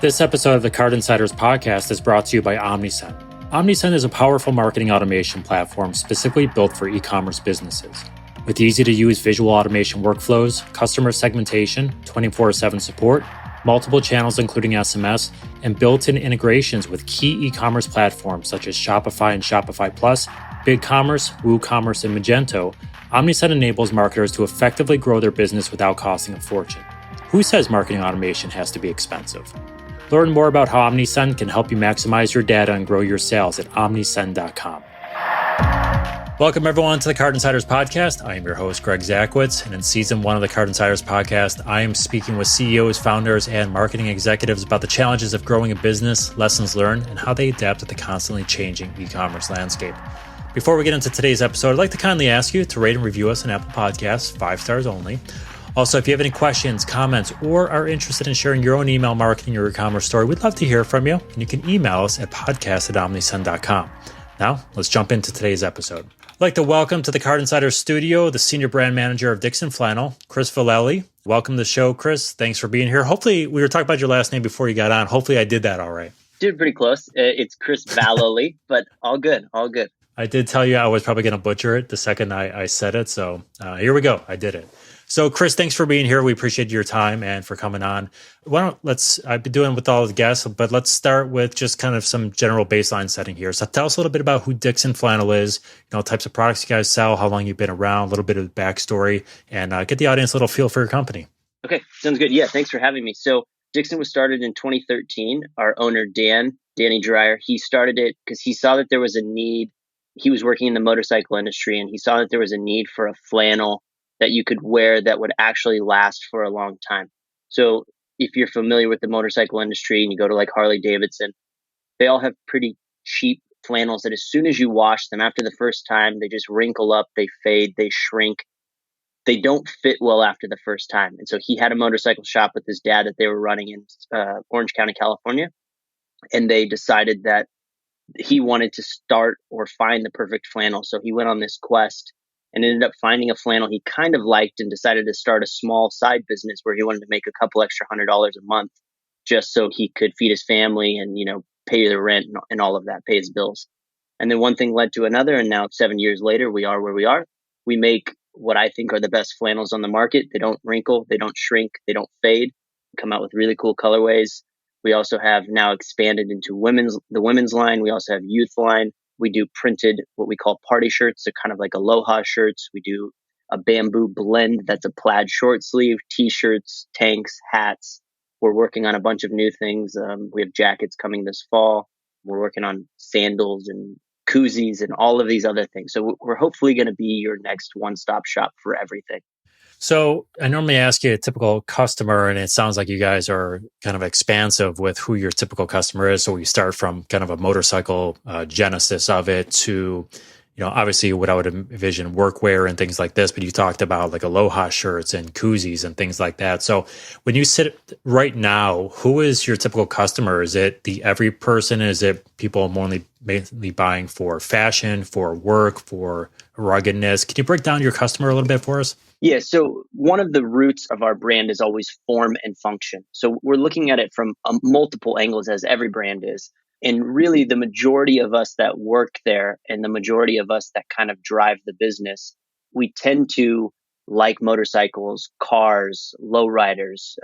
This episode of the Card Insiders podcast is brought to you by Omnisend. Omnisend is a powerful marketing automation platform specifically built for e-commerce businesses. With easy-to-use visual automation workflows, customer segmentation, 24/7 support, multiple channels including SMS, and built-in integrations with key e-commerce platforms such as Shopify and Shopify Plus, BigCommerce, WooCommerce, and Magento, Omnisend enables marketers to effectively grow their business without costing a fortune. Who says marketing automation has to be expensive? Learn more about how Omnisend can help you maximize your data and grow your sales at omnisend.com. Welcome, everyone, to the Card Insiders podcast. I am your host, Greg Zakowicz, and in season 1 of the Card Insiders podcast, I am speaking with CEOs, founders, and marketing executives about the challenges of growing a business, lessons learned, and how they adapt to the constantly changing e-commerce landscape. Before we get into today's episode, I'd like to kindly ask you to rate and review us on Apple Podcasts, 5 stars only. Also, if you have any questions, comments, or are interested in sharing your own email marketing or e-commerce story, we'd love to hear from you. And you can email us at podcast@omnisend.com. Now, let's jump into today's episode. I'd like to welcome to the Card Insider studio the Senior Brand Manager of Dixon Flannel, Chris Vallely. Welcome to the show, Chris. Thanks for being here. Hopefully, we were talking about your last name before you got on. Hopefully, I did that all right. Did pretty close. It's Chris Vallely, but all good, all good. I did tell you I was probably going to butcher it the second I said it. So here we go. I did it. So, Chris, thanks for being here. We appreciate your time and for coming on. I've been doing with all the guests, but let's start with just kind of some general baseline setting here. So tell us a little bit about who Dixon Flannel is, types of products you guys sell, how long you've been around, a little bit of the backstory, and get the audience a little feel for your company. Okay, sounds good. Yeah, thanks for having me. So Dixon was started in 2013. Our owner, Danny Dreyer, he started it because he saw that there was a need. He was working in the motorcycle industry, and he saw that there was a need for a flannel that you could wear that would actually last for a long time. So if you're familiar with the motorcycle industry and you go to like Harley Davidson, they all have pretty cheap flannels that as soon as you wash them after the first time, they just wrinkle up, they fade, they shrink. They don't fit well after the first time. And so he had a motorcycle shop with his dad that they were running in Orange County, California. And they decided that he wanted to start or find the perfect flannel. So he went on this quest and ended up finding a flannel he kind of liked and decided to start a small side business where he wanted to make a couple extra $100 a month just so he could feed his family and, pay the rent and all of that, pay his bills. And then one thing led to another. And now 7 years later, we are where we are. We make what I think are the best flannels on the market. They don't wrinkle, they don't shrink, they don't fade, come out with really cool colorways. We also have now expanded into the women's line. We also have youth line. We do printed, what we call party shirts. They're kind of like aloha shirts. We do a bamboo blend that's a plaid short sleeve, t-shirts, tanks, hats. We're working on a bunch of new things. We have jackets coming this fall. We're working on sandals and koozies and all of these other things. So we're hopefully going to be your next one-stop shop for everything. So I normally ask you a typical customer, and it sounds like you guys are kind of expansive with who your typical customer is. So we start from kind of a motorcycle genesis of it to, obviously what I would envision workwear and things like this. But you talked about like aloha shirts and koozies and things like that. So when you sit right now, who is your typical customer? Is it the every person? Is it people mainly buying for fashion, for work, for ruggedness? Can you break down your customer a little bit for us? Yeah, so one of the roots of our brand is always form and function. So we're looking at it from multiple angles, as every brand is. And really, the majority of us that work there and the majority of us that kind of drive the business, we tend to like motorcycles, cars, lowriders,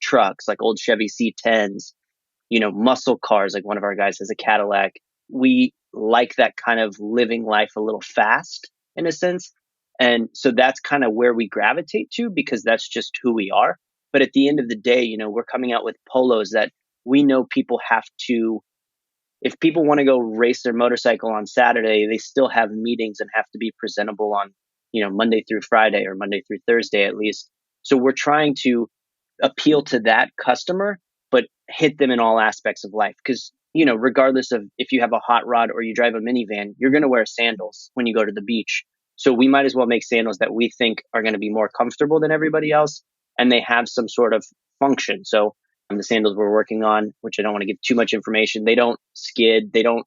trucks, like old Chevy C10s, muscle cars, like one of our guys has a Cadillac. We like that kind of living life a little fast, in a sense. And so that's kind of where we gravitate to because that's just who we are. But at the end of the day, we're coming out with polos that we know people have to, if people want to go race their motorcycle on Saturday, they still have meetings and have to be presentable on, Monday through Friday or Monday through Thursday at least. So we're trying to appeal to that customer, but hit them in all aspects of life. Because, regardless of if you have a hot rod or you drive a minivan, you're going to wear sandals when you go to the beach. So we might as well make sandals that we think are going to be more comfortable than everybody else, and they have some sort of function. So the sandals we're working on, which I don't want to give too much information, they don't skid. They're going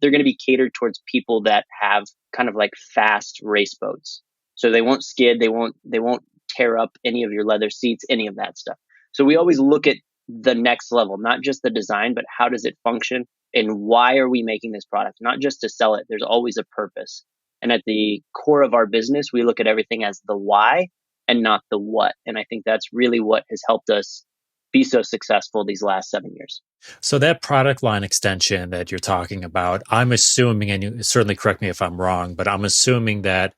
to be catered towards people that have kind of like fast race boats. So they won't skid. They won't tear up any of your leather seats, any of that stuff. So we always look at the next level, not just the design, but how does it function and why are we making this product? Not just to sell it. There's always a purpose. And at the core of our business, we look at everything as the why and not the what. And I think that's really what has helped us be so successful these last 7 years. So that product line extension that you're talking about, I'm assuming, and you certainly correct me if I'm wrong, but I'm assuming that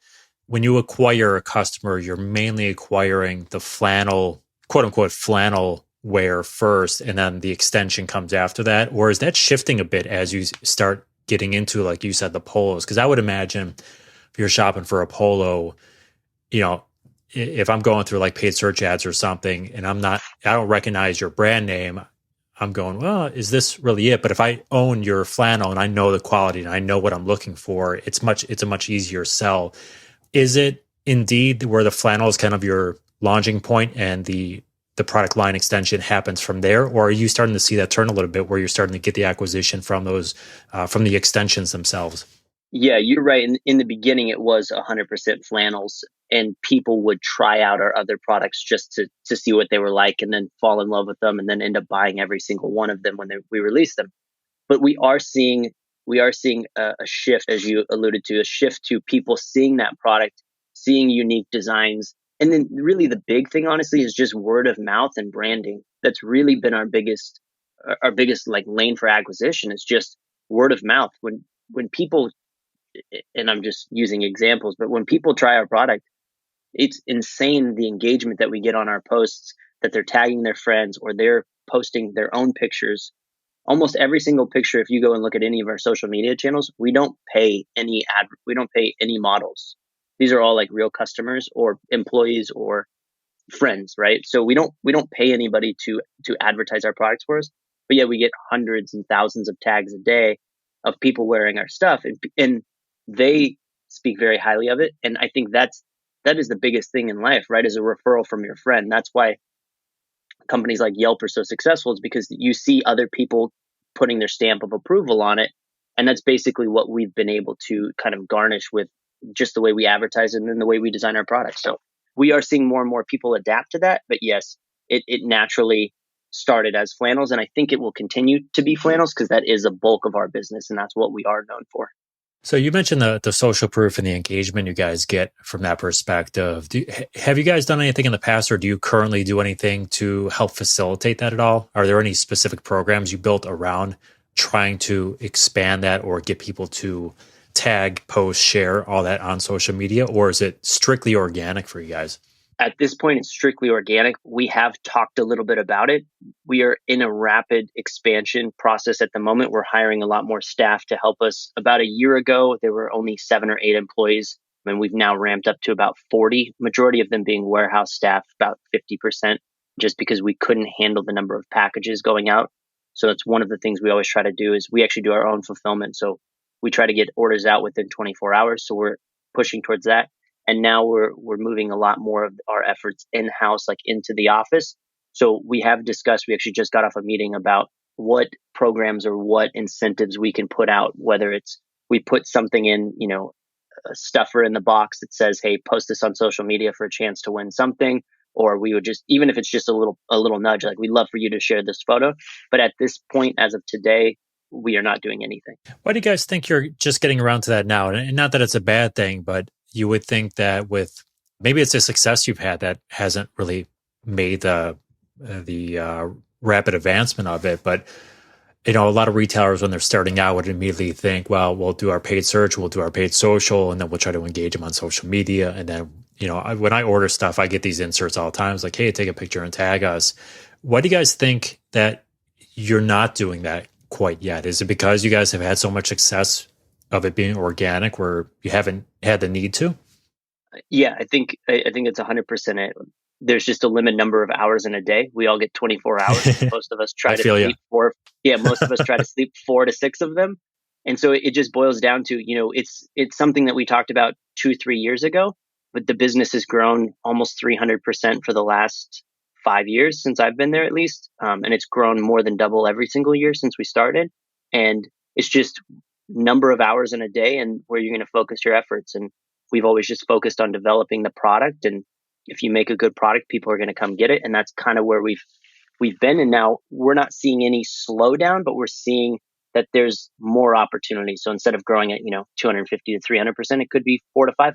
when you acquire a customer, you're mainly acquiring the flannel, quote unquote, flannel wear first, and then the extension comes after that? Or is that shifting a bit as you start getting into, like you said, the polos? Because I would imagine if you're shopping for a polo, you know, if I'm going through like paid search ads or something and I don't recognize your brand name, I'm going, well, is this really it? But if I own your flannel and I know the quality and I know what I'm looking for, it's a much easier sell. Is it indeed where the flannel is kind of your launching point and the product line extension happens from there? Or are you starting to see that turn a little bit where you're starting to get the acquisition from those, from the extensions themselves? Yeah, you're right. In the beginning, it was 100% flannels, and people would try out our other products just to see what they were like, and then fall in love with them, and then end up buying every single one of them when we release them. But we are seeing a shift, as you alluded to, a shift to people seeing that product, seeing unique designs, and then really the big thing, honestly, is just word of mouth and branding. That's really been our biggest like lane for acquisition is just word of mouth. When people, and I'm just using examples, but when people try our product, it's insane the engagement that we get on our posts, that they're tagging their friends or they're posting their own pictures. Almost every single picture, if you go and look at any of our social media channels, we don't pay any models. These are all like real customers or employees or friends, right? So we don't pay anybody to advertise our products for us. But yet we get hundreds and thousands of tags a day of people wearing our stuff, and they speak very highly of it. And I think that is the biggest thing in life, right? Is a referral from your friend. That's why companies like Yelp are so successful, is because you see other people putting their stamp of approval on it. And that's basically what we've been able to kind of garnish with just the way we advertise and then the way we design our products. So we are seeing more and more people adapt to that. But yes, it naturally started as flannels. And I think it will continue to be flannels because that is a bulk of our business and that's what we are known for. So you mentioned the social proof and the engagement you guys get from that perspective. Have you guys done anything in the past, or do you currently do anything to help facilitate that at all? Are there any specific programs you built around trying to expand that or get people to tag, post, share, all that on social media? Or is it strictly organic for you guys? At this point, it's strictly organic. We have talked a little bit about it. We are in a rapid expansion process at the moment. We're hiring a lot more staff to help us. About a year ago, there were only 7 or 8 employees, and we've now ramped up to about 40, majority of them being warehouse staff, about 50%, just because we couldn't handle the number of packages going out. So that's one of the things we always try to do is we actually do our own fulfillment. So we try to get orders out within 24 hours. So we're pushing towards that. And now we're moving a lot more of our efforts in-house, like into the office. So we have discussed, we actually just got off a meeting about what programs or what incentives we can put out, whether it's we put something in, a stuffer in the box that says, hey, post this on social media for a chance to win something. Or we would just, even if it's just a little nudge, like we'd love for you to share this photo. But at this point, as of today, we are not doing anything. Why do you guys think you're just getting around to that now? And not that it's a bad thing, but you would think that with maybe it's a success you've had that hasn't really made the rapid advancement of it. But a lot of retailers when they're starting out would immediately think, well, we'll do our paid search, we'll do our paid social, and then we'll try to engage them on social media. And then when I order stuff, I get these inserts all the time. It's like, hey, take a picture and tag us. Why do you guys think that you're not doing that quite yet? Is it because you guys have had so much success of it being organic where you haven't had the need to? Yeah, I think it's 100% it. There's just a limited number of hours in a day. We all get 24 hours. Most of us try to sleep four. Yeah, most of us try to sleep 4 to 6 of them. And so it just boils down to, it's something that we talked about 2-3 years ago, but the business has grown almost 300% for the last 5 years since I've been there at least. And it's grown more than double every single year since we started. And it's just number of hours in a day and where you're going to focus your efforts. And we've always just focused on developing the product. And if you make a good product, people are going to come get it. And that's kind of where we've we've been. And now we're not seeing any slowdown, but we're seeing that there's more opportunity. So instead of growing at, 250 to 300%, it could be 4 to 500%.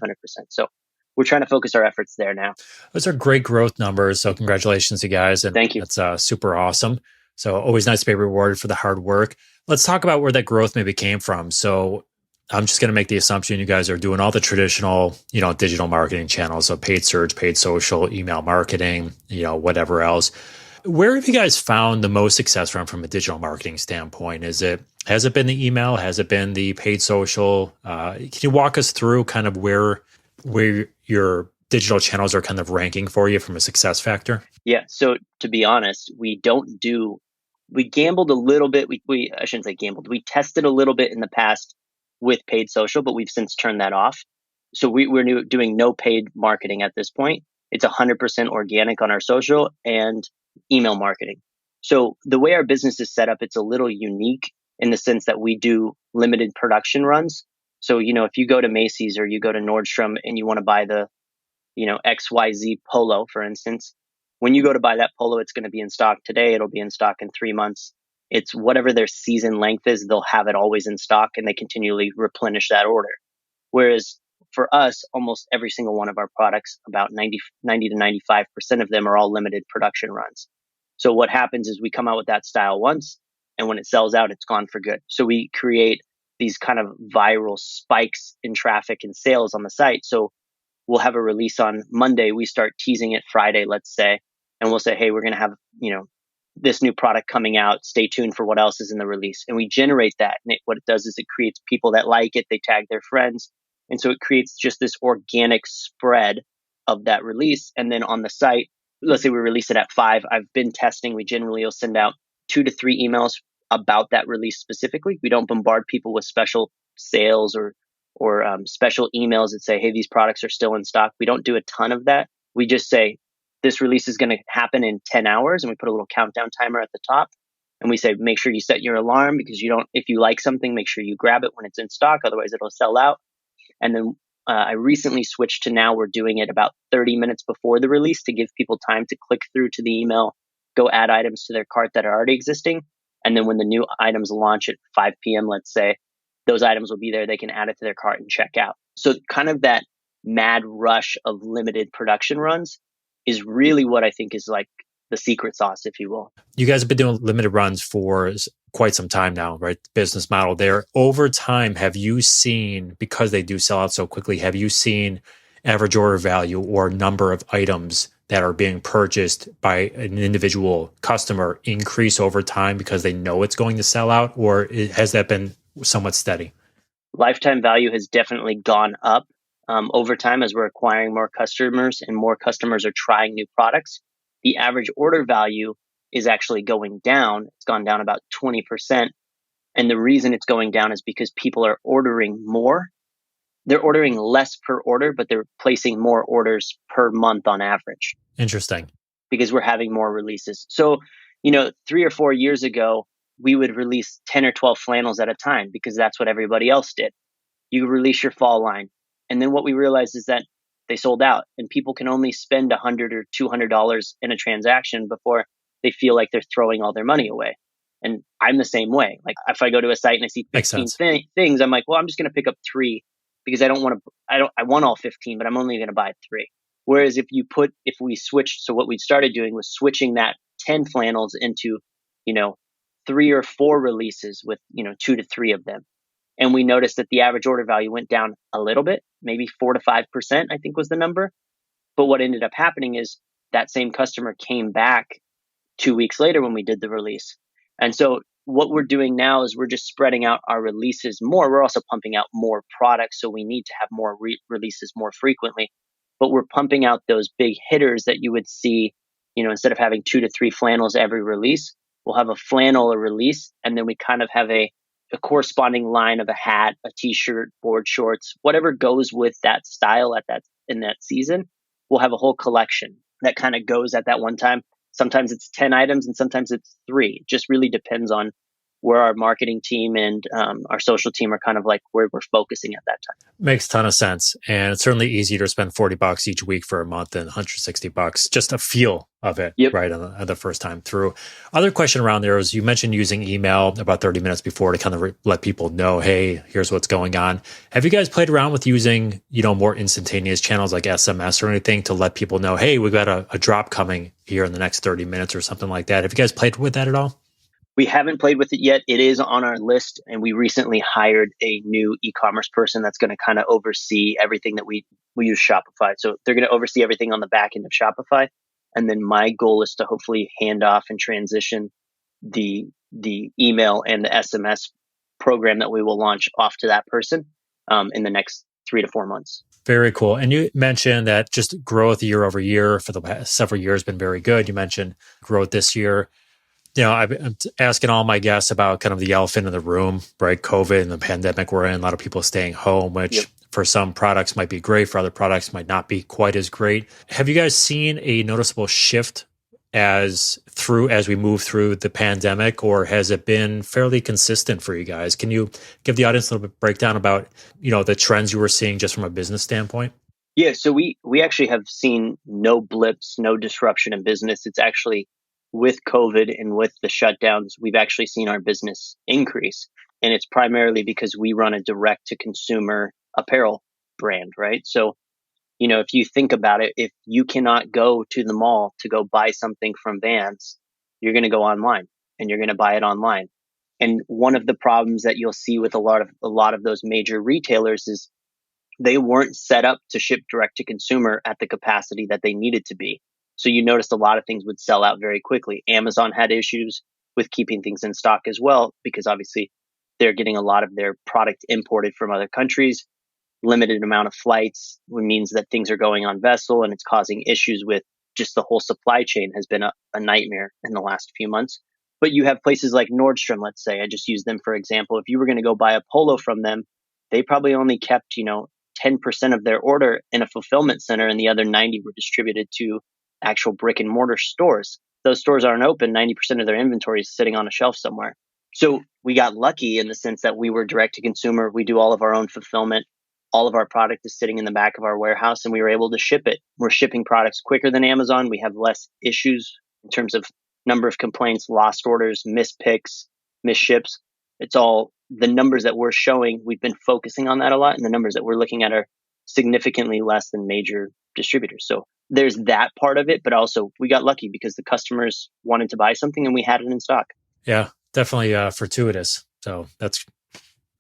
So we're trying to focus our efforts there now. Those are great growth numbers. So congratulations, you guys. And Thank you. that's super awesome. So always nice to be rewarded for the hard work. Let's talk about where that growth maybe came from. So I'm just going to make the assumption you guys are doing all the traditional, digital marketing channels. So paid search, paid social, email marketing, whatever else. Where have you guys found the most success from a digital marketing standpoint? Has it been the email? Has it been the paid social? Can you walk us through kind of where your digital channels are kind of ranking for you from a success factor? Yeah. So to be honest, we gambled a little bit. I shouldn't say gambled. We tested a little bit in the past with paid social, but we've since turned that off. So we're doing no paid marketing at this point. It's 100% organic on our social and email marketing. So the way our business is set up, it's a little unique in the sense that we do limited production runs. So, if you go to Macy's or you go to Nordstrom and you want to buy the, XYZ polo, for instance, when you go to buy that polo, it's going to be in stock today. It'll be in stock in 3 months. It's whatever their season length is, they'll have it always in stock and they continually replenish that order. Whereas for us, almost every single one of our products, about 90 to 95% of them are all limited production runs. So what happens is we come out with that style once, and when it sells out, it's gone for good. So we create these kind of viral spikes in traffic and sales on the site. So we'll have a release on Monday. We start teasing it Friday, let's say, and we'll say, hey, we're going to have, this new product coming out. Stay tuned for what else is in the release. And we generate that. And what it does is it creates people that like it. They tag their friends. And so it creates just this organic spread of that release. And then on the site, let's say we release it at 5. I've been testing. We generally will send out 2 to 3 emails about that release specifically. We don't bombard people with special sales or special emails that say, hey, these products are still in stock. We don't do a ton of that. We just say, this release is going to happen in 10 hours. And we put a little countdown timer at the top. And we say, make sure you set your alarm because if you like something, make sure you grab it when it's in stock. Otherwise, it'll sell out. And then I recently switched to now we're doing it about 30 minutes before the release to give people time to click through to the email, go add items to their cart that are already existing. And then when the new items launch at 5 p.m., let's say, those items will be there. They can add it to their cart and check out. So kind of that mad rush of limited production runs is really what I think is like the secret sauce, if you will. You guys have been doing limited runs for quite some time now, right? Business model there. Over time, have you seen, because they do sell out so quickly, have you seen average order value or number of items that are being purchased by an individual customer increase over time because they know it's going to sell out? Or has that been somewhat steady? Lifetime value has definitely gone up over time as we're acquiring more customers and more customers are trying new products. The average order value is actually going down. It's gone down about 20%. And the reason it's going down is because people are ordering more. They're ordering less per order, but they're placing more orders per month on average. Interesting. Because we're having more releases. So, 3 or 4 years ago, we would release 10 or 12 flannels at a time because that's what everybody else did. You release your fall line. And then what we realized is that they sold out and people can only spend $100 or $200 in a transaction before they feel like they're throwing all their money away. And I'm the same way. Like if I go to a site and I see 15 things, I'm like, well, I'm just going to pick up 3 because I want all 15, but I'm only going to buy 3. Whereas if we switched, so what we started doing was switching that 10 flannels into, 3 or 4 releases with, 2 to 3 of them. And we noticed that the average order value went down a little bit, maybe 4 to 5%, I think was the number. But what ended up happening is that same customer came back 2 weeks later when we did the release. And so what we're doing now is we're just spreading out our releases more. We're also pumping out more products. So we need to have more releases more frequently. But we're pumping out those big hitters that you would see, instead of having 2 to 3 flannels every release, we'll have a flannel a release. And then we kind of have a corresponding line of a hat, a t-shirt, board shorts, whatever goes with that style in that season. We'll have a whole collection that kind of goes at that one time. Sometimes it's 10 items and sometimes it's 3. It just really depends on where our marketing team and our social team are kind of like where we're focusing at that time. Makes a ton of sense. And it's certainly easier to spend $40 each week for a month than $160, just a feel of it, Yep. right, on the first time through. Other question around there is you mentioned using email about 30 minutes before to kind of let people know, hey, here's what's going on. Have you guys played around with using, more instantaneous channels like SMS or anything to let people know, hey, we've got a drop coming here in the next 30 minutes or something like that? Have you guys played with that at all? We haven't played with it yet. It is on our list, and we recently hired a new e-commerce person that's going to kind of oversee everything that we use Shopify. So they're going to oversee everything on the back end of Shopify. And then my goal is to hopefully hand off and transition the email and the SMS program that we will launch off to that person in the next 3 to 4 months. Very cool. And you mentioned that just growth year over year for the past several years has been very good. You mentioned growth this year. I'm asking all my guests about kind of the elephant in the room, right? COVID and the pandemic we're in, a lot of people staying home, which for some products might be great, for other products might not be quite as great. Have you guys seen a noticeable shift as we move through the pandemic, or has it been fairly consistent for you guys? Can you give the audience a little bit breakdown about, the trends you were seeing just from a business standpoint? Yeah, so we actually have seen no blips, no disruption in business. It's actually with COVID and with the shutdowns, we've actually seen our business increase. And it's primarily because we run a direct to consumer apparel brand, right? So, if you think about it, if you cannot go to the mall to go buy something from Vans, you're going to go online and you're going to buy it online. And one of the problems that you'll see with a lot of those major retailers is they weren't set up to ship direct to consumer at the capacity that they needed to be. So you noticed a lot of things would sell out very quickly. Amazon had issues with keeping things in stock as well, because obviously they're getting a lot of their product imported from other countries. Limited amount of flights means that things are going on vessel, and it's causing issues with just the whole supply chain has been a nightmare in the last few months. But you have places like Nordstrom, let's say, I just use them for example. If you were going to go buy a polo from them, they probably only kept, 10% of their order in a fulfillment center, and the other 90 were distributed to actual brick and mortar stores. Those stores aren't open. 90% of their inventory is sitting on a shelf somewhere. So we got lucky in the sense that we were direct to consumer. We do all of our own fulfillment. All of our product is sitting in the back of our warehouse, and we were able to ship it. We're shipping products quicker than Amazon. We have less issues in terms of number of complaints, lost orders, missed picks, missed ships. It's all the numbers that we're showing. We've been focusing on that a lot, and the numbers that we're looking at are significantly less than major distributors. So there's that part of it, but also we got lucky because the customers wanted to buy something and we had it in stock. Yeah, definitely fortuitous. So that's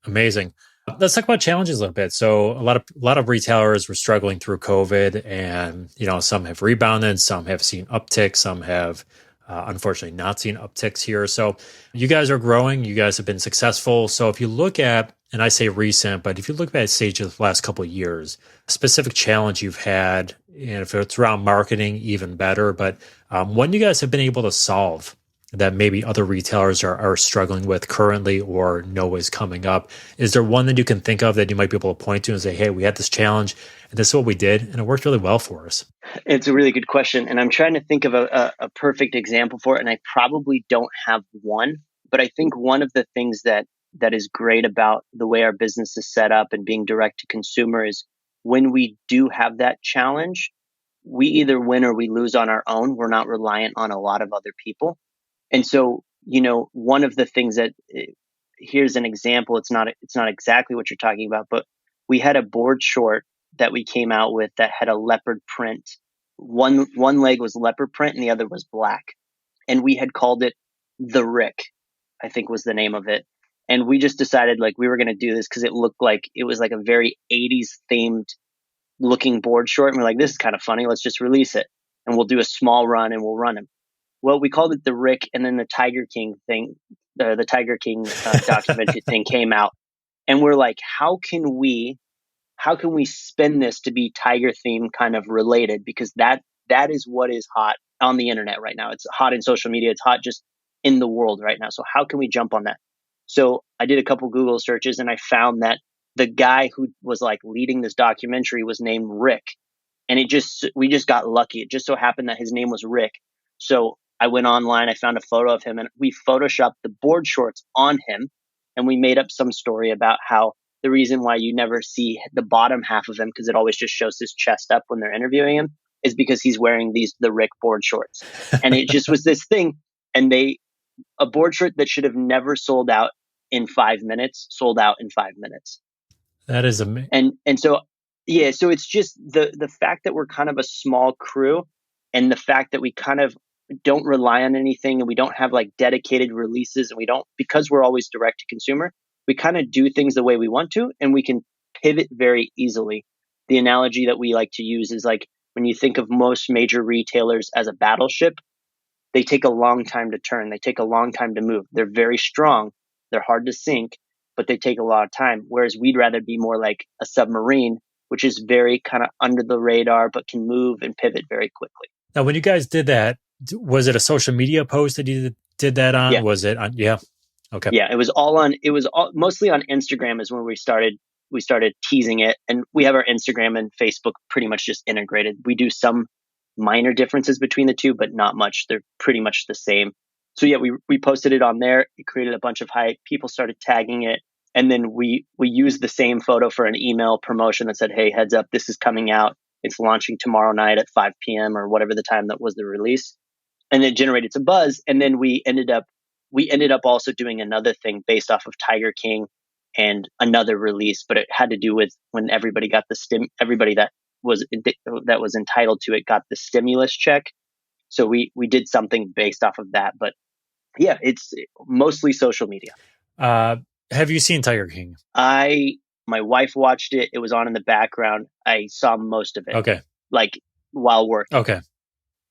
amazing. Let's talk about challenges a little bit. So a lot of retailers were struggling through COVID, and some have rebounded, some have seen upticks, some have unfortunately not seen upticks here. So you guys are growing, you guys have been successful. So if you look at, and I say recent, but if you look at say just the last couple of years, a specific challenge you've had, and if it's around marketing, even better. But when you guys have been able to solve that maybe other retailers are struggling with currently or know is coming up, is there one that you can think of that you might be able to point to and say, hey, we had this challenge and this is what we did and it worked really well for us? It's a really good question. And I'm trying to think of a perfect example for it. And I probably don't have one, but I think one of the things that is great about the way our business is set up and being direct to consumer is when we do have that challenge, we either win or we lose on our own. We're not reliant on a lot of other people. And so, one of the things that here's an example. It's not exactly what you're talking about, but we had a board short that we came out with that had a leopard print. One leg was leopard print and the other was black. And we had called it the Rick, I think was the name of it. And we just decided like we were going to do this because it looked like it was like a very 80s themed looking board short. And we're like, this is kind of funny. Let's just release it and we'll do a small run and we'll run them. Well, we called it the Rick, and then the Tiger King thing, the Tiger King documentary thing came out, and we're like, how can we spin this to be Tiger theme kind of related? Because that is what is hot on the internet right now. It's hot in social media. It's hot just in the world right now. So how can we jump on that? So I did a couple Google searches, and I found that the guy who was like leading this documentary was named Rick, and we just got lucky. It just so happened that his name was Rick. So I went online, I found a photo of him, and we photoshopped the board shorts on him. And we made up some story about how the reason why you never see the bottom half of him, because it always just shows his chest up when they're interviewing him, is because he's wearing the Rick board shorts. And it just was this thing. And a board short that should have never sold out in 5 minutes sold out in 5 minutes. That is amazing. And so, yeah, so it's just the fact that we're kind of a small crew, and the fact that we kind of don't rely on anything, and we don't have like dedicated releases, and we don't, because we're always direct to consumer, we kind of do things the way we want to, and we can pivot very easily. The analogy that we like to use is like, when you think of most major retailers as a battleship, they take a long time to turn. They take a long time to move. They're very strong. They're hard to sink, but they take a lot of time. Whereas we'd rather be more like a submarine, which is very kind of under the radar, but can move and pivot very quickly. Now, when you guys did that, was it a social media post that you did that on? Yeah. Was it on? Yeah. Okay. Yeah, it was mostly on Instagram is when we started teasing it. And we have our Instagram and Facebook pretty much just integrated. We do some minor differences between the two, but not much. They're pretty much the same. So yeah, we posted it on there. It created a bunch of hype. People started tagging it. And then we used the same photo for an email promotion that said, hey, heads up, this is coming out. It's launching tomorrow night at 5 p.m. or whatever the time that was the release. And it generated some buzz. And then we ended up also doing another thing based off of Tiger King and another release, but it had to do with when everybody got everybody that was entitled to it got the stimulus check. So we did something based off of that. But yeah, it's mostly social media. Have you seen Tiger King? My wife watched it. It was on in the background. I saw most of it. Okay. Like while working. Okay.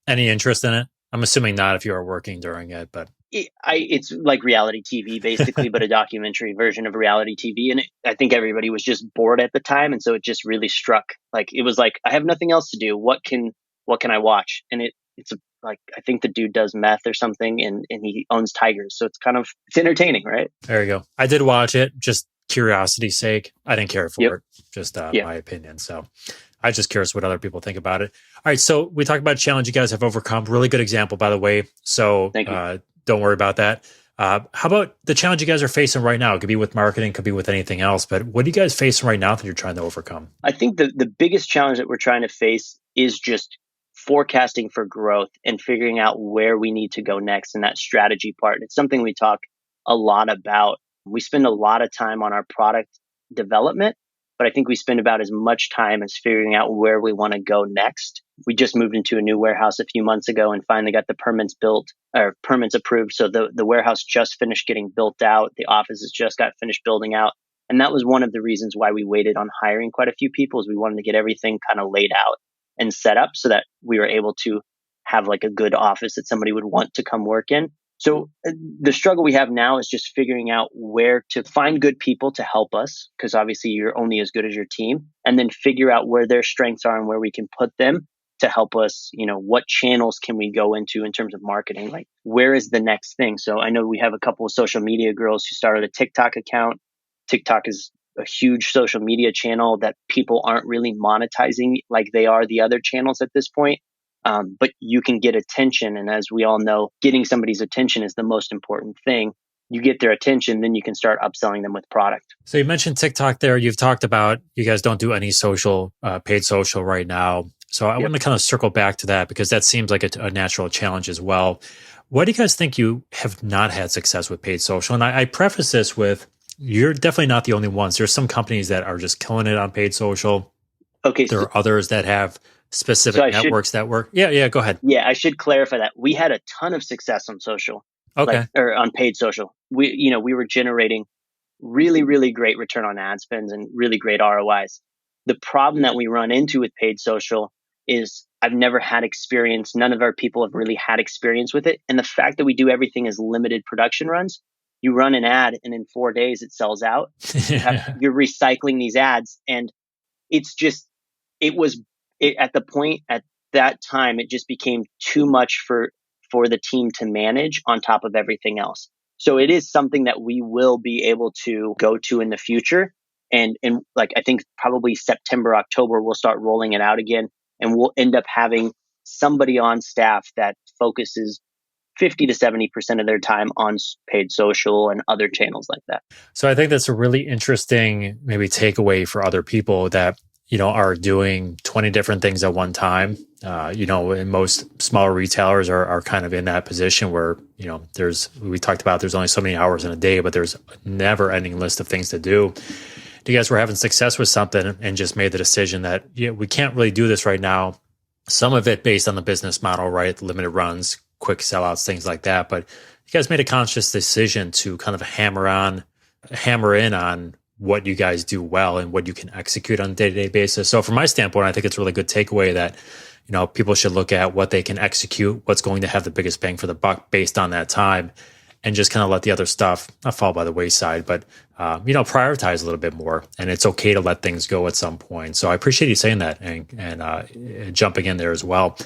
Any interest in it? I'm assuming not if you are working during it, but it's like reality TV basically, but a documentary version of reality TV. And I think everybody was just bored at the time. And so it just really struck. Like, it was like, I have nothing else to do. What can I watch? And it's like, I think the dude does meth or something, and he owns tigers. So it's entertaining, right? There you go. I did watch it, just curiosity's sake. I didn't care for it, just my opinion. So I'm just curious what other people think about it. All right. So we talked about a challenge you guys have overcome. Really good example, by the way. So Thank you. Don't worry about that. How about the challenge you guys are facing right now? It could be with marketing, could be with anything else, but what are you guys facing right now that you're trying to overcome? I think the biggest challenge that we're trying to face is just forecasting for growth and figuring out where we need to go next, and that strategy part. It's something we talk a lot about. We spend a lot of time on our product development, but I think we spend about as much time as figuring out where we want to go next. We just moved into a new warehouse a few months ago and finally got the permits approved. So the warehouse just finished getting built out. The offices just got finished building out. And that was one of the reasons why we waited on hiring quite a few people, is we wanted to get everything kind of laid out and set up so that we were able to have like a good office that somebody would want to come work in. So the struggle we have now is just figuring out where to find good people to help us, because obviously you're only as good as your team, and then figure out where their strengths are and where we can put them to help us. What channels can we go into in terms of marketing? Like, where is the next thing? So I know we have a couple of social media girls who started a TikTok account. TikTok is a huge social media channel that people aren't really monetizing like they are the other channels at this point. But you can get attention. And as we all know, getting somebody's attention is the most important thing. You get their attention, then you can start upselling them with product. So you mentioned TikTok there. You've talked about you guys don't do any social, paid social right now. So I want to kind of circle back to that, because that seems like a natural challenge as well. Why do you guys think you have not had success with paid social? And I preface this with, you're definitely not the only ones. There's some companies that are just killing it on paid social. Okay. There are others that have specific networks that work. Yeah, go ahead. Yeah, I should clarify that. We had a ton of success on social. Okay. Or on paid social. We were generating really, really great return on ad spends and really great ROIs. The problem that we run into with paid social is I've never had experience. None of our people have really had experience with it. And the fact that we do everything as limited production runs, you run an ad and in 4 days it sells out. You're recycling these ads. And it's just, at the point at that time, it just became too much for the team to manage on top of everything else. So it is something that we will be able to go to in the future. And like, I think probably September, October, we'll start rolling it out again. And we'll end up having somebody on staff that focuses 50 to 70% of their time on paid social and other channels like that. So I think that's a really interesting maybe takeaway for other people that, are doing 20 different things at one time. And most smaller retailers are kind of in that position where, we talked about there's only so many hours in a day, but there's a never ending list of things to do. You guys were having success with something and just made the decision that we can't really do this right now. Some of it based on the business model, right? Limited runs, quick sellouts, things like that. But you guys made a conscious decision to kind of hammer in on what you guys do well and what you can execute on a day-to-day basis. So from my standpoint, I think it's a really good takeaway that, people should look at what they can execute, what's going to have the biggest bang for the buck based on that time, and just kind of let the other stuff not fall by the wayside, but, prioritize a little bit more. And it's okay to let things go at some point. So I appreciate you saying that and jumping in there as well.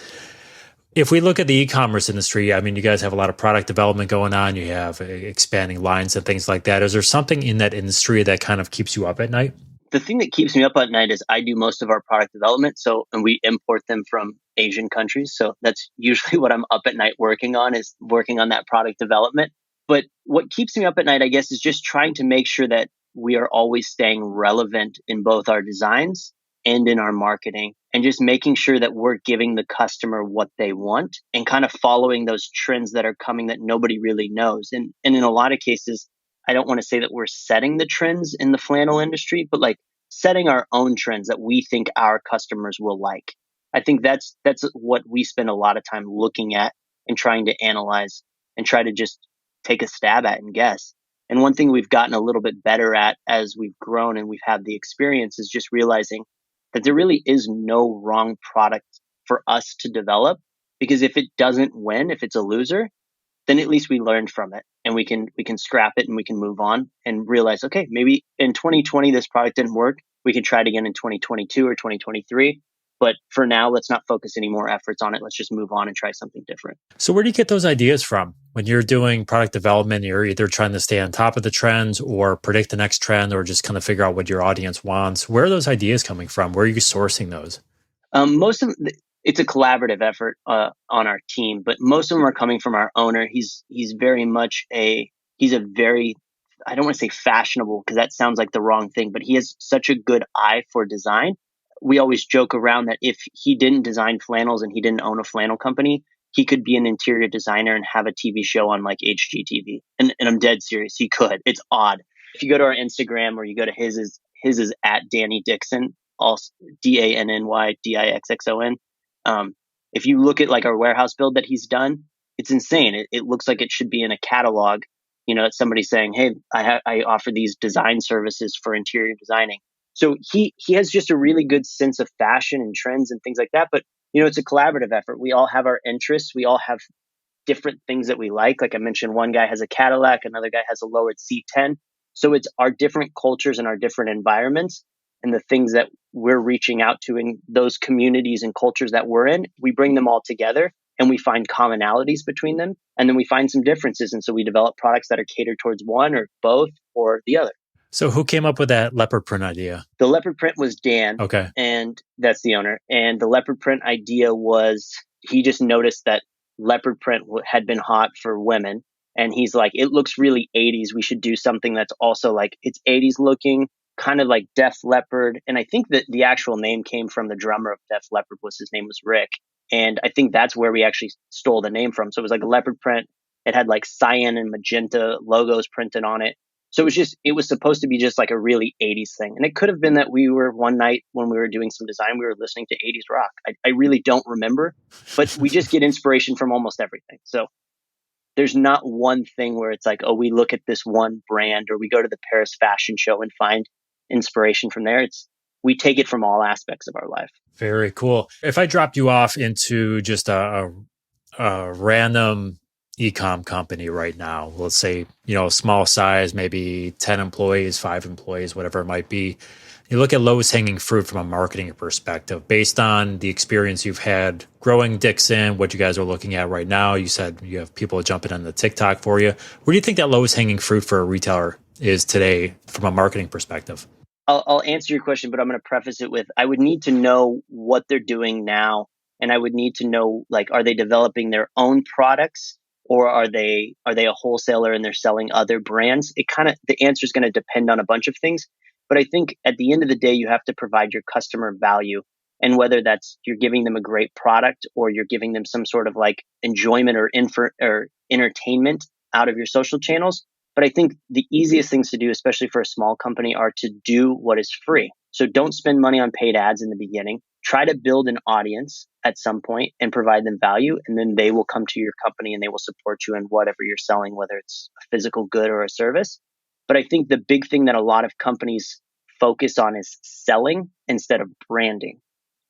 If we look at the e-commerce industry, I mean, you guys have a lot of product development going on. You have expanding lines and things like that. Is there something in that industry that kind of keeps you up at night? The thing that keeps me up at night is I do most of our product development. And we import them from Asian countries. So that's usually what I'm up at night working on, is working on that product development. But what keeps me up at night, I guess, is just trying to make sure that we are always staying relevant in both our designs and in our marketing, and just making sure that we're giving the customer what they want and kind of following those trends that are coming that nobody really knows. And in a lot of cases, I don't want to say that we're setting the trends in the flannel industry, but like setting our own trends that we think our customers will like. I think that's what we spend a lot of time looking at and trying to analyze and try to just take a stab at and guess. And one thing we've gotten a little bit better at as we've grown and we've had the experience is just realizing that there really is no wrong product for us to develop, because if it doesn't win, if it's a loser, then at least we learned from it and we can scrap it and we can move on and realize, okay, maybe in 2020 this product didn't work. We can try it again in 2022 or 2023. But for now, let's not focus any more efforts on it. Let's just move on and try something different. So where do you get those ideas from? When you're doing product development, you're either trying to stay on top of the trends or predict the next trend or just kind of figure out what your audience wants. Where are those ideas coming from? Where are you sourcing those? It's a collaborative effort on our team, but most of them are coming from our owner. He's very much he's a very, I don't want to say fashionable because that sounds like the wrong thing, but he has such a good eye for design. We always joke around that if he didn't design flannels and he didn't own a flannel company, he could be an interior designer and have a TV show on like HGTV. And I'm dead serious. He could. It's odd. If you go to our Instagram or you go to his is at Danny Dixon, also DANNYDIXXON. If you look at like our warehouse build that he's done, it's insane. It looks like it should be in a catalog. It's somebody saying, "Hey, I offer these design services for interior designing." So he has just a really good sense of fashion and trends and things like that. But it's a collaborative effort. We all have our interests. We all have different things that we like. Like I mentioned, one guy has a Cadillac, another guy has a lowered C10. So it's our different cultures and our different environments and the things that we're reaching out to in those communities and cultures that we're in. We bring them all together and we find commonalities between them. And then we find some differences. And so we develop products that are catered towards one or both or the other. So who came up with that leopard print idea? The leopard print was Dan. Okay. And that's the owner. And the leopard print idea was, he just noticed that leopard print had been hot for women. And he's like, it looks really 80s. We should do something that's also like, it's 80s looking, kind of like Def Leppard. And I think that the actual name came from the drummer of Def Leppard. His name was Rick. And I think that's where we actually stole the name from. So it was like a leopard print. It had like cyan and magenta logos printed on it. So it was supposed to be just like a really 80s thing. And it could have been that we were one night when we were doing some design, we were listening to 80s rock. I really don't remember, but we just get inspiration from almost everything. So there's not one thing where it's like, oh, we look at this one brand or we go to the Paris fashion show and find inspiration from there. We take it from all aspects of our life. Very cool. If I dropped you off into just a random e-com company right now, let's say, small size, maybe 10 employees, 5 employees, whatever it might be. You look at lowest hanging fruit from a marketing perspective, based on the experience you've had growing Dixon, what you guys are looking at right now. You said you have people jumping on the TikTok for you. Where do you think that lowest hanging fruit for a retailer is today from a marketing perspective? I'll answer your question, but I'm going to preface it with, I would need to know what they're doing now. And I would need to know, like, are they developing their own products? or are they a wholesaler and they're selling other brands? The answer is going to depend on a bunch of things. But I think at the end of the day, you have to provide your customer value. And whether that's you're giving them a great product or you're giving them some sort of like enjoyment or entertainment out of your social channels. But I think the easiest things to do, especially for a small company, are to do what is free. So don't spend money on paid ads in the beginning. Try to build an audience at some point and provide them value. And then they will come to your company and they will support you in whatever you're selling, whether it's a physical good or a service. But I think the big thing that a lot of companies focus on is selling instead of branding.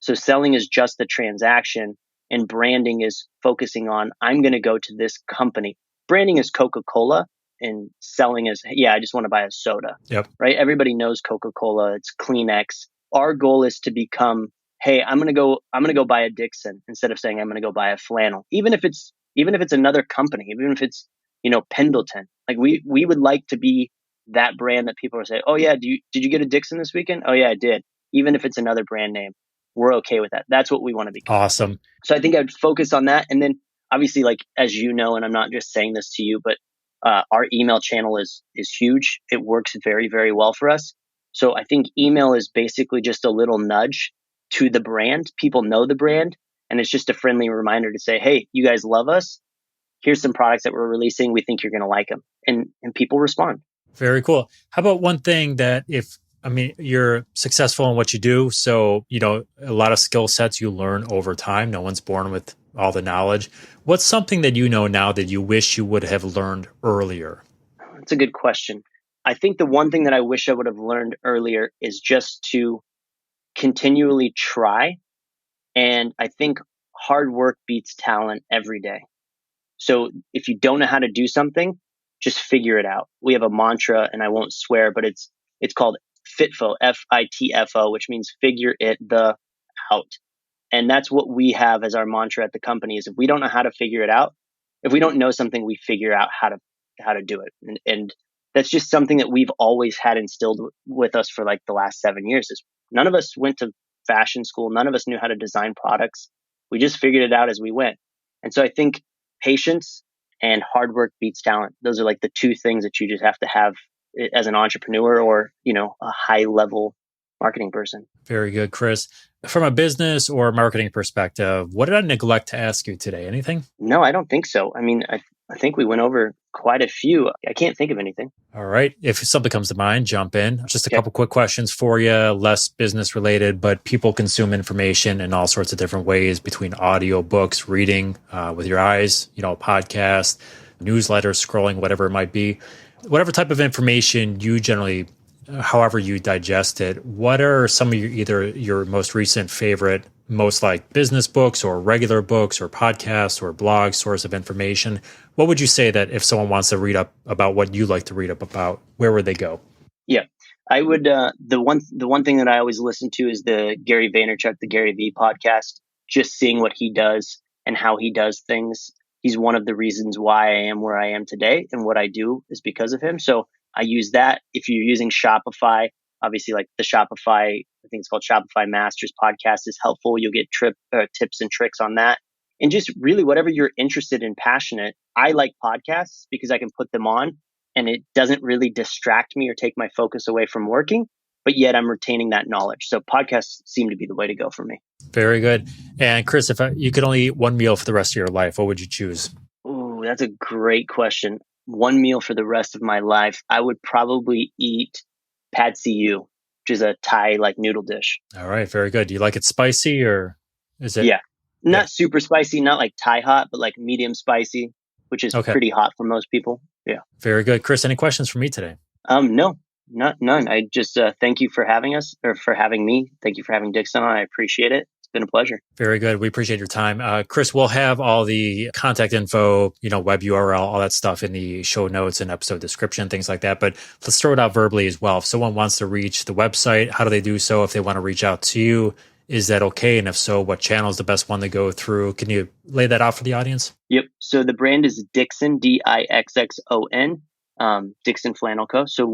So selling is just the transaction and branding is focusing on, I'm going to go to this company. Branding is Coca-Cola and selling is, yeah, I just want to buy a soda. Yep. Right? Everybody knows Coca-Cola. It's Kleenex. Our goal is to become, hey, I'm going to go buy a Dixon instead of saying I'm going to go buy a flannel. Even if it's another company, even if it's, Pendleton. Like we would like to be that brand that people will say, oh yeah, did you get a Dixon this weekend? Oh yeah, I did. Even if it's another brand name, we're okay with that. That's what we want to be. Awesome. So I think I'd focus on that. And then obviously, like, as you know, and I'm not just saying this to you, but our email channel is huge. It works very, very well for us. So I think email is basically just a little nudge to the brand. People know the brand, and it's just a friendly reminder to say, hey, you guys love us. Here's some products that we're releasing. We think you're going to like them. And people respond. Very cool. How about one thing that you're successful in what you do. So, a lot of skill sets you learn over time. No one's born with all the knowledge. What's something that you know now that you wish you would have learned earlier? That's a good question. I think the one thing that I wish I would have learned earlier is just to continually try. And I think hard work beats talent every day. So if you don't know how to do something, just figure it out. We have a mantra, and I won't swear, but it's called FITFO, FITFO, which means figure it the out. And that's what we have as our mantra at the company is if we don't know how to figure it out, if we don't know something, we figure out how to do it. And that's just something that we've always had instilled with us for like the last 7 years is none of us went to fashion school. None of us knew how to design products. We just figured it out as we went. And so I think patience and hard work beats talent. Those are like the two things that you just have to have as an entrepreneur or, a high level marketing person. Very good, Chris. From a business or marketing perspective, what did I neglect to ask you today? Anything? No, I don't think so. I mean, I think we went over quite a few. I can't think of anything. All right. If something comes to mind, jump in. Just a couple quick questions for you, less business related, but people consume information in all sorts of different ways between audio, books, reading with your eyes, podcast, newsletters, scrolling, whatever it might be. Whatever type of information you generally, however you digest it, what are some of your most recent favorite, most like business books or regular books or podcasts or blog source of information? What would you say that if someone wants to read up about what you like to read up about, where would they go? Yeah, I would. The one thing that I always listen to is the Gary Vaynerchuk, the Gary V podcast, just seeing what he does and how he does things. He's one of the reasons why I am where I am today, and what I do is because of him. So I use that. If you're using Shopify, obviously like the Shopify, I think it's called Shopify Masters podcast is helpful. You'll get tips and tricks on that. And just really whatever you're interested in, passionate. I like podcasts because I can put them on and it doesn't really distract me or take my focus away from working, but yet I'm retaining that knowledge. So podcasts seem to be the way to go for me. Very good. And Chris, if you could only eat one meal for the rest of your life, what would you choose? Oh, that's a great question. One meal for the rest of my life, I would probably eat pad see ew, which is a Thai like noodle dish. All right, very good. Do you like it spicy or is it? Yeah, not super spicy, not like Thai hot, but like medium spicy, which is pretty hot for most people. Yeah. Very good. Chris, any questions for me today? No, none. I just thank you for having us or for having me. Thank you for having Dixon on. I appreciate it. It's been a pleasure. Very good. We appreciate your time. Chris, we'll have all the contact info, web URL, all that stuff in the show notes and episode description, things like that. But let's throw it out verbally as well. If someone wants to reach the website, how do they do so? If they want to reach out to you, is that okay? And if so, what channel is the best one to go through? Can you lay that out for the audience? Yep. So the brand is Dixon, Dixxon, Dixon Flannel Co. So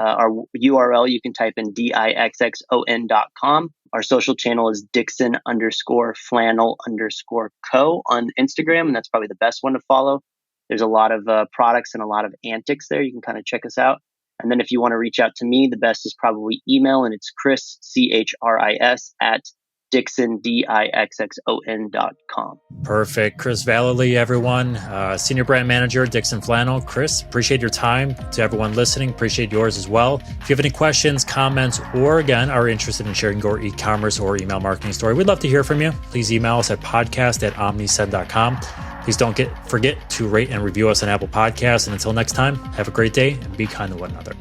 our URL, you can type in Dixxon.com. Our social channel is Dixon_flannel_co on Instagram. And that's probably the best one to follow. There's a lot of products and a lot of antics there. You can kind of check us out. And then if you want to reach out to me, the best is probably email, and it's Chris, CHRIS, at Dixon, DIXXON.com. Perfect. Chris Vallerly, everyone, Senior Brand Manager, Dixon Flannel. Chris, appreciate your time. To everyone listening, appreciate yours as well. If you have any questions, comments, or again, are interested in sharing your e-commerce or email marketing story, we'd love to hear from you. Please email us at podcast@omnisend.com. Please don't forget to rate and review us on Apple Podcasts. And until next time, have a great day and be kind to one another.